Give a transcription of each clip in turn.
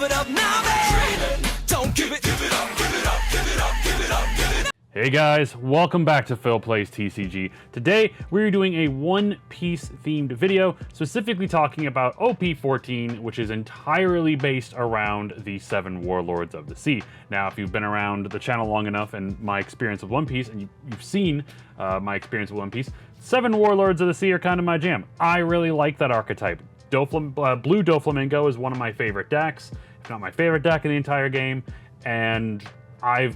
it up now, man. Don't give it up, give it up, give it up, give it up, give it up. Hey guys, welcome back to Phil Plays TCG. Today we're doing a One Piece themed video, specifically talking about OP14, which is entirely based around the 7 Warlords of the Sea. Now, if you've been around the channel long enough and my experience with One Piece, and you've seen my experience with One Piece, 7 Warlords of the Sea are kind of my jam. I really like that archetype. Blue Doflamingo is one of my favorite decks, if not my favorite deck in the entire game, and I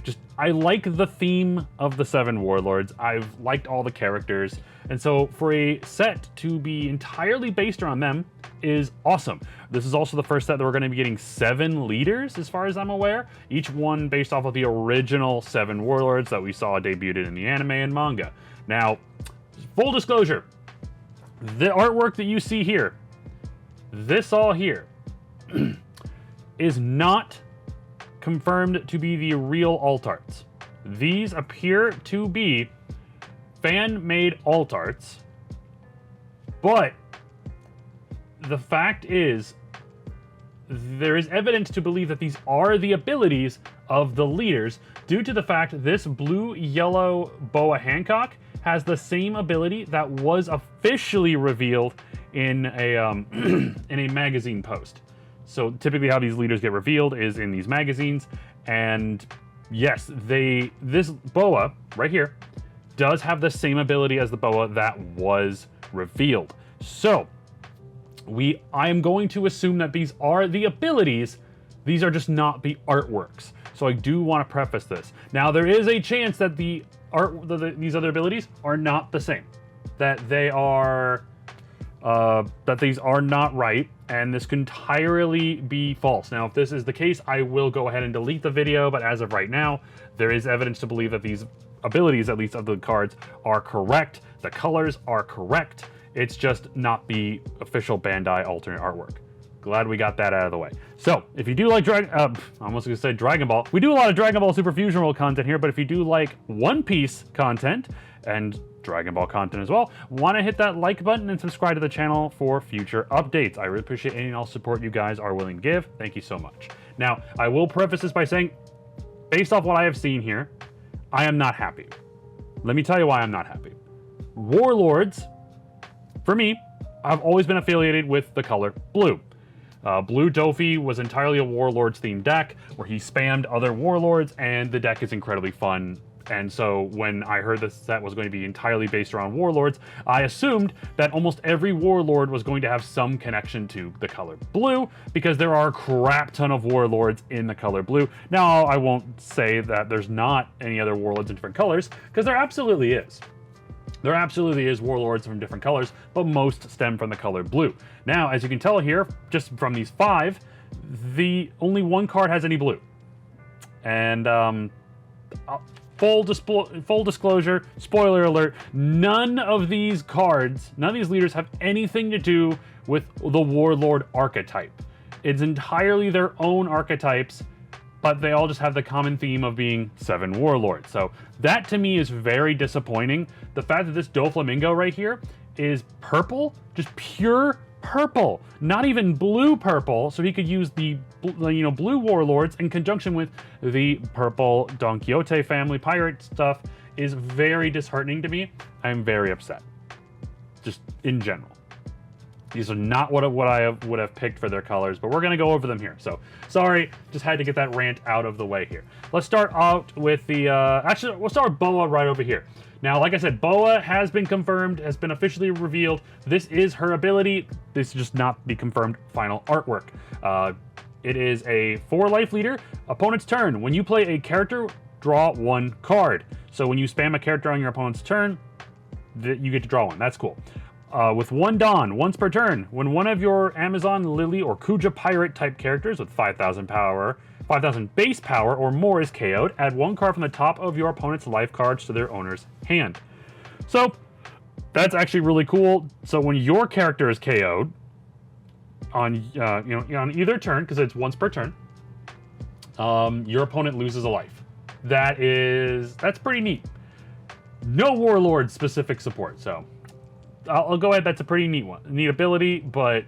like the theme of the 7 Warlords. I've liked all the characters, and so for a set to be entirely based around them is awesome. This is also the first set that we're going to be getting 7 leaders, as far as I'm aware, each one based off of the original 7 Warlords that we saw debuted in the anime and manga. Now, full disclosure, the artwork that you see here, this all here, is not confirmed to be the real alt arts. These appear to be fan-made alt arts, but the fact is there is evidence to believe that these are the abilities of the leaders due to the fact this blue-yellow Boa Hancock has the same ability that was officially revealed in a in a magazine post. So typically how these leaders get revealed is in these magazines, and yes, this boa right here does have the same ability as the boa that was revealed. So I am going to assume that these are the abilities, these are just not the artworks. So I do want to preface this. Now there is a chance that these other abilities are not the same, that they are that these are not right, and this can entirely be false. Now, if this is the case, I will go ahead and delete the video, but as of right now, there is evidence to believe that these abilities, at least of the cards, are correct. The colors are correct. It's just not the official Bandai alternate artwork. Glad we got that out of the way. So, if you do like I almost gonna say Dragon Ball. We do a lot of Dragon Ball Super Fusion World content here, but if you do like One Piece content and Dragon Ball content as well, want to hit that like button and subscribe to the channel for future updates. I really appreciate any and all support you guys are willing to give. Thank you so much. Now, I will preface this by saying, based off what I have seen here, I am not happy. Let me tell you why I'm not happy. Warlords, for me, I've always been affiliated with the color blue. Blue Dofi was entirely a Warlords themed deck where he spammed other Warlords, and the deck is incredibly fun. And so when I heard this set was going to be entirely based around Warlords, I assumed that almost every Warlord was going to have some connection to the color blue, because there are a crap ton of Warlords in the color blue. Now, I won't say that there's not any other Warlords in different colors, because there absolutely is. There absolutely is Warlords from different colors, but most stem from the color blue. Now, as you can tell here, just from these 5, only one card has any blue. And full disclosure, spoiler alert, none of these cards, none of these leaders have anything to do with the Warlord archetype. It's entirely their own archetypes, but they all just have the common theme of being 7 Warlords. So that to me is very disappointing. The fact that this Doflamingo right here is purple, just pure purple, not even blue purple, so he could use the blue Warlords in conjunction with the purple Don Quixote family pirate stuff, is very disheartening to me. I'm very upset, just in general. These are not what I would have picked for their colors, but we're going to go over them here. So, sorry, just had to get that rant out of the way here. Let's start out with the, actually, we'll start with Boa right over here. Now, like I said, Boa has been confirmed, has been officially revealed. This is her ability. This is just not the confirmed final artwork. It is a 4 life leader. Opponent's turn. When you play a character, draw 1 card. So when you spam a character on your opponent's turn, you get to draw 1. That's cool. With 1 Dawn, once per turn, when one of your Amazon, Lily, or Kuja pirate type characters with 5,000 base power or more is KO'd, add 1 card from the top of your opponent's life cards to their owner's hand. So that's actually really cool. So when your character is KO'd on on either turn, because it's once per turn, your opponent loses a life. That's pretty neat. No Warlord specific support, so I'll go ahead. That's a pretty neat ability, but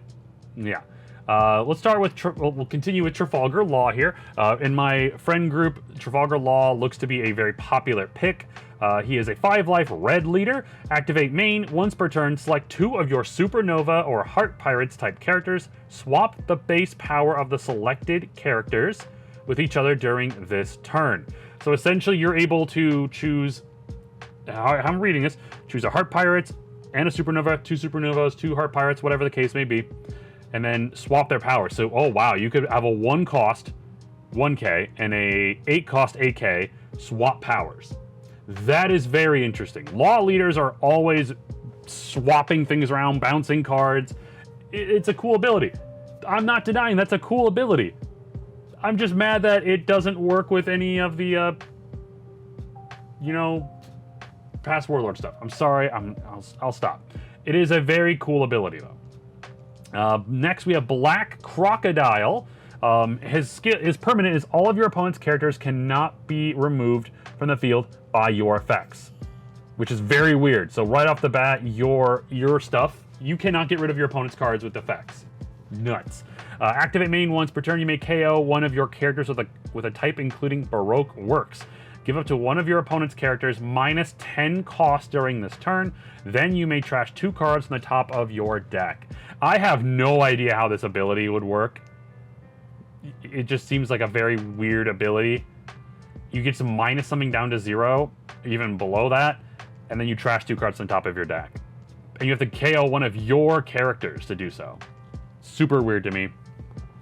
yeah. Let's start with, we'll continue with Trafalgar Law here. In my friend group, Trafalgar Law looks to be a very popular pick. He is a 5-life red leader. Activate main. Once per turn, select 2 of your Supernova or Heart Pirates type characters. Swap the base power of the selected characters with each other during this turn. So essentially, you're able to choose, how I'm reading this, choose a Heart Pirates and a Supernova, 2 Supernovas, 2 Heart Pirates, whatever the case may be, and then swap their power. So, oh wow, you could have a 1 cost 1K and a 8 cost 8K swap powers. That is very interesting. Law leaders are always swapping things around, bouncing cards. It's a cool ability. I'm not denying that's a cool ability. I'm just mad that it doesn't work with any of the, past Warlord stuff. I'm sorry. I'll stop. It is a very cool ability though. Next we have Black Crocodile. His permanent is all of your opponent's characters cannot be removed from the field by your effects, which is very weird. So right off the bat, your stuff, you cannot get rid of your opponent's cards with effects. Nuts. Activate main once per turn. You may KO one of your characters with a type including Baroque Works. Give up to one of your opponent's characters minus 10 cost during this turn. Then you may trash 2 cards from the top of your deck. I have no idea how this ability would work. It just seems like a very weird ability. You get to minus something down to 0, even below that, and then you trash 2 cards on top of your deck. And you have to KO one of your characters to do so. Super weird to me.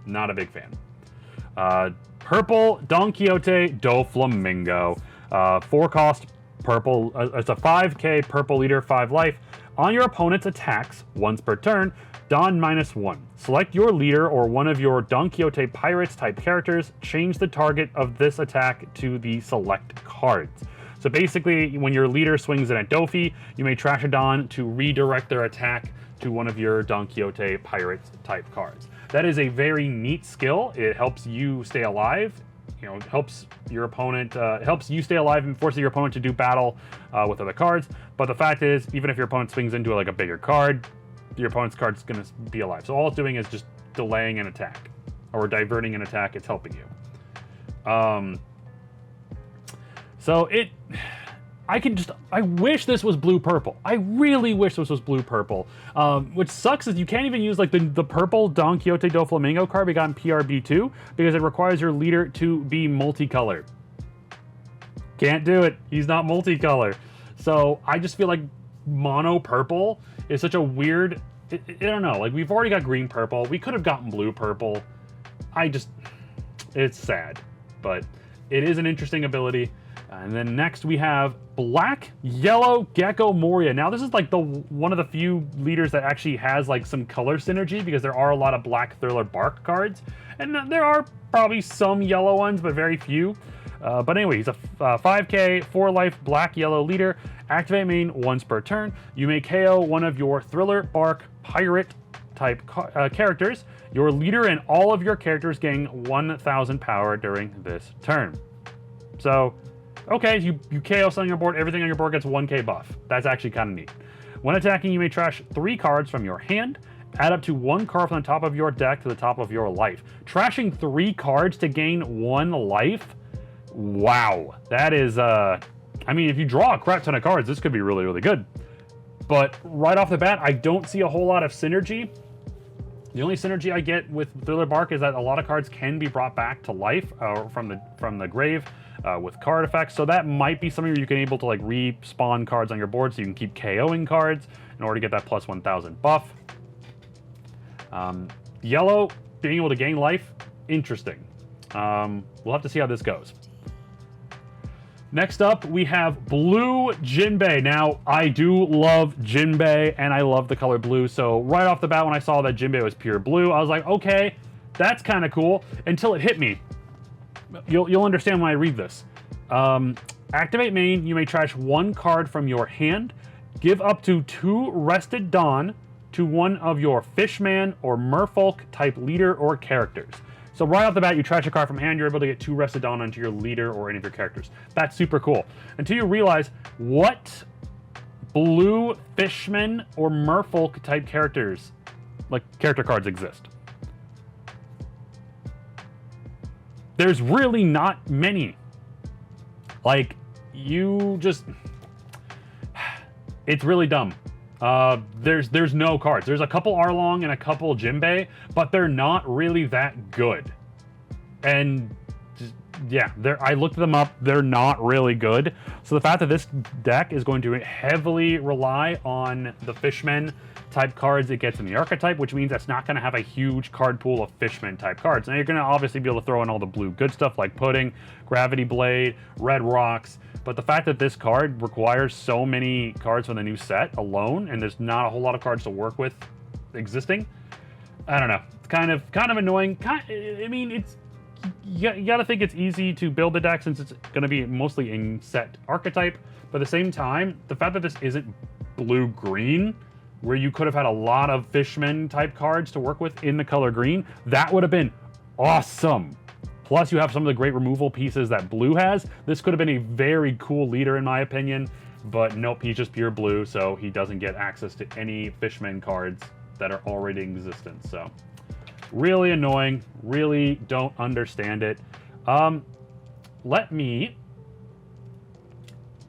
Not a big fan. Purple Don Quixote do Flamingo. 4 cost purple. It's a 5K purple leader, 5 life. On your opponent's attacks, once per turn, Don -1. Select your leader or one of your Don Quixote Pirates type characters. Change the target of this attack to the select cards. So basically, when your leader swings in at Dofi, you may trash a Don to redirect their attack to one of your Don Quixote Pirates type cards. That is a very neat skill. It helps you stay alive. It helps your opponent, helps you stay alive and forces your opponent to do battle with other cards. But the fact is, even if your opponent swings into like a bigger card, your opponent's card's going to be alive. So all it's doing is just delaying an attack or diverting an attack. It's helping you. I wish this was blue-purple. I really wish this was blue-purple. Which sucks is you can't even use like the purple Don Quixote do Flamingo card we got in PRB2 because it requires your leader to be multicolored. Can't do it. He's not multicolor. So I just feel like mono purple is such a weird, I don't know, like we've already got green purple. We could have gotten blue purple. It's sad, but it is an interesting ability. And then next we have Black Yellow Gecko Moria. Now this is like one of the few leaders that actually has like some color synergy because there are a lot of Black Thriller Bark cards. And there are probably some yellow ones, but very few. But anyway, he's a 5K, 4-life Black Yellow leader. Activate main once per turn. You may KO one of your Thriller Bark Pirate type characters. Your leader and all of your characters gain 1,000 power during this turn. So, okay, you KO something on your board, everything on your board gets 1K buff. That's actually kind of neat. When attacking, you may trash 3 cards from your hand. Add up to 1 card from the top of your deck to the top of your life. Trashing 3 cards to gain 1 life? Wow. That is, I mean, if you draw a crap ton of cards, this could be really, really good. But right off the bat, I don't see a whole lot of synergy. The only synergy I get with Thriller Bark is that a lot of cards can be brought back to life from the grave with card effects. So that might be something where you can able to like respawn cards on your board so you can keep KOing cards in order to get that plus 1,000 buff. Yellow, being able to gain life, interesting. We'll have to see how this goes. Next up, we have Blue Jinbei. Now, I do love Jinbei, and I love the color blue. So right off the bat, when I saw that Jinbei was pure blue, I was like, okay, that's kind of cool, until it hit me. You'll understand when I read this. Activate main, you may trash 1 card from your hand. Give up to 2 Rested Dawn to one of your Fishman or Merfolk type leader or characters. So right off the bat, you trash a card from hand, you're able to get 2 Rested Dawn onto your leader or any of your characters. That's super cool. Until you realize what blue Fishman or Merfolk type characters, like character cards, exist. there's really not many. Like, you just... It's really dumb. There's no cards. There's a couple Arlong and a couple Jinbei, but they're not really that good. And yeah, I looked them up. They're not really good. So the fact that this deck is going to heavily rely on the Fishmen type cards it gets in the archetype, which means it's not going to have a huge card pool of Fishmen type cards. Now you're going to obviously be able to throw in all the blue good stuff like Pudding, Gravity Blade, Red Rocks, but the fact that this card requires so many cards from the new set alone, and there's not a whole lot of cards to work with existing, I don't know. It's kind of annoying. I mean, it's you got to think it's easy to build the deck since it's going to be mostly in set archetype, but at the same time, the fact that this isn't blue-green, where you could have had a lot of Fishmen type cards to work with in the color green, that would have been awesome. Plus, you have some of the great removal pieces that blue has. This could have been a very cool leader, in my opinion, but nope, he's just pure blue, so he doesn't get access to any Fishmen cards that are already in existence. So, really annoying. Really don't understand it. Let me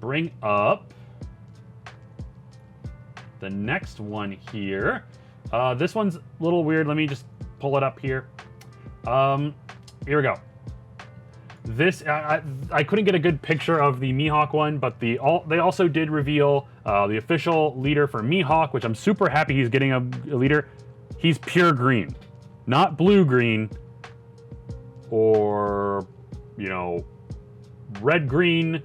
bring up the next one here. This one's a little weird. Let me just pull it up here. Here we go. This I couldn't get a good picture of the Mihawk one, but they also did reveal the official leader for Mihawk, which I'm super happy he's getting a leader. He's pure green, not blue-green or, you know, red-green.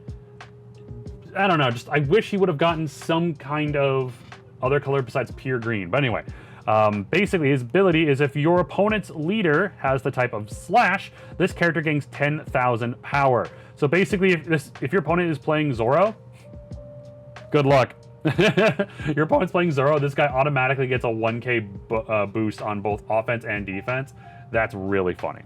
I don't know. Just I wish he would have gotten some kind of other color besides pure green. But anyway, basically his ability is if your opponent's leader has the type of Slash, this character gains 10,000 power. So basically, if your opponent is playing Zoro, good luck. Your opponent's playing Zoro, this guy automatically gets a 1k boost on both offense and defense. That's really funny.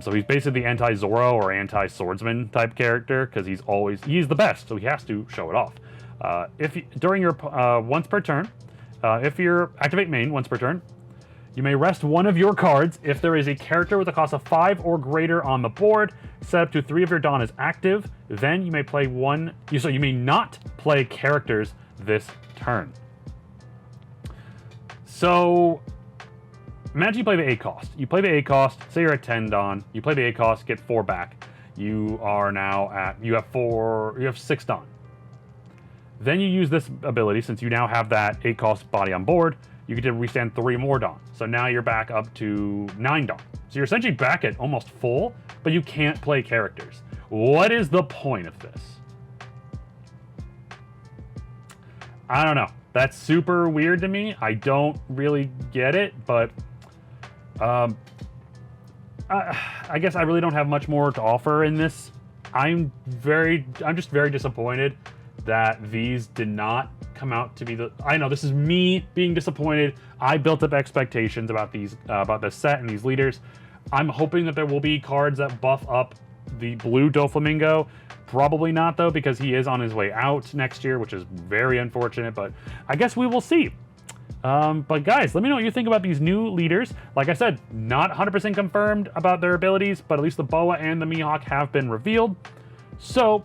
So he's basically the anti-Zoro or anti-swordsman type character because he's the best, so he has to show it off. During your once per turn, if you activate main once per turn, you may rest one of your cards if there is a character with a cost of 5 or greater on the board. Set up to 3 of your Dawn is active. Then you may play one. So you may not play characters this turn. So imagine you play the 8 cost. You play the 8 cost. Say you're at 10 Dawn. You play the 8 cost, get 4 back. You are now at you have 6 Dawn. Then you use this ability, since you now have that 8 cost body on board, you get to restand 3 more Dawn. So now you're back up to 9 Dawn. So you're essentially back at almost full, but you can't play characters. What is the point of this? I don't know. That's super weird to me. I don't really get it, but I guess I really don't have much more to offer in this. I'm just very disappointed that these did not come out to be I know this is me being disappointed. I built up expectations about the set and these leaders. I'm hoping that there will be cards that buff up the blue Doflamingo. Probably not though, because he is on his way out next year, which is very unfortunate, but I guess we will see. But guys, let me know what you think about these new leaders. Like I said, not 100% confirmed about their abilities, but at least the Boa and the Mihawk have been revealed. So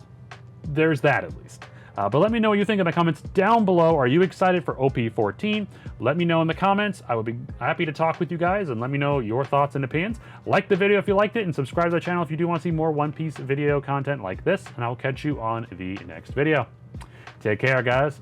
there's that at least. But let me know what you think in the comments down below. Are you excited for OP14? Let me know in the comments. I would be happy to talk with you guys and let me know your thoughts and opinions. Like the video if you liked it and subscribe to the channel if you do want to see more One Piece video content like this. And I'll catch you on the next video. Take care, guys.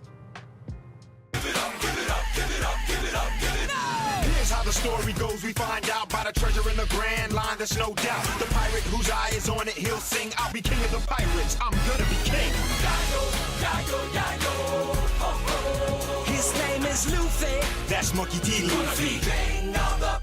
The story goes, we find out by the treasure in the grand line, there's no doubt. The pirate whose eye is on it, he'll sing, I'll be king of the pirates, I'm gonna be king. Yago, Yago, Yago, oh, oh. His name is Luffy. That's Monkey D. Luffy. King of the